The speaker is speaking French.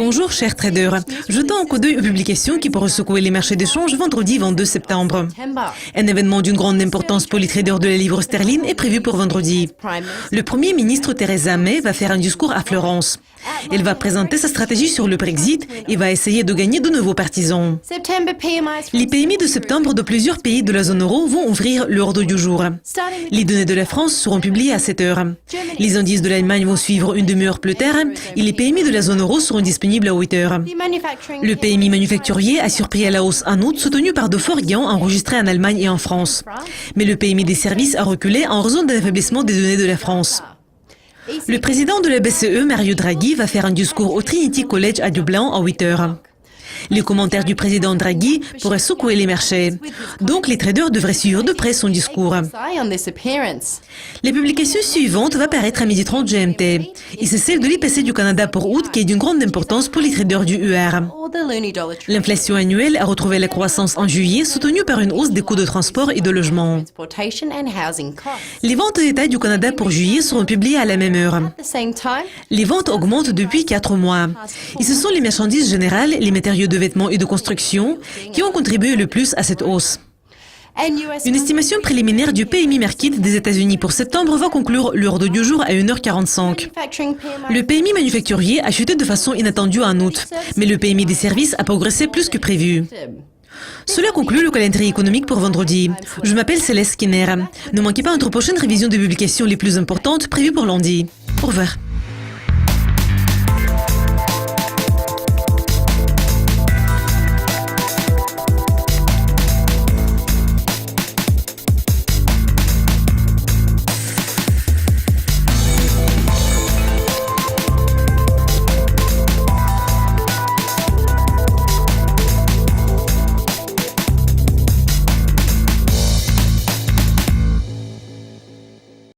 Bonjour chers traders, jetons un coup d'œil aux publications qui pourraient secouer les marchés d'échange vendredi 22 septembre. Un événement d'une grande importance pour les traders de la livre sterling est prévu pour vendredi. Le Premier ministre Theresa May va faire un discours à Florence. Elle va présenter sa stratégie sur le Brexit et va essayer de gagner de nouveaux partisans. Les PMI de septembre de plusieurs pays de la zone euro vont ouvrir l'ordre du jour. Les données de la France seront publiées à 7 heures. Les indices de l'Allemagne vont suivre une demi-heure plus tard et les PMI de la zone euro seront disponibles à 8 heures. Le PMI manufacturier a surpris à la hausse en août, soutenu par de forts gains enregistrés en Allemagne et en France. Mais le PMI des services a reculé en raison de l'affaiblissement des données de la France. Le président de la BCE, Mario Draghi, va faire un discours au Trinity College à Dublin à 8 heures. Les commentaires du président Draghi pourraient secouer les marchés. Donc les traders devraient suivre de près son discours. Les publications suivantes vont paraître à 12h30 GMT. Et c'est celle de l'IPC du Canada pour août qui est d'une grande importance pour les traders du UR. L'inflation annuelle a retrouvé la croissance en juillet, soutenue par une hausse des coûts de transport et de logement. Les ventes d'État du Canada pour juillet seront publiées à la même heure. Les ventes augmentent depuis 4 mois. Et ce sont les marchandises générales, les matériaux de vêtements et de construction qui ont contribué le plus à cette hausse. Une estimation préliminaire du PMI Market des États-Unis pour septembre va conclure l'ordre du jour à 1h45. Le PMI manufacturier a chuté de façon inattendue en août, mais le PMI des services a progressé plus que prévu. Cela conclut le calendrier économique pour vendredi. Je m'appelle Céleste Skinner. Ne manquez pas notre prochaine révision des publications les plus importantes prévues pour lundi. Au revoir.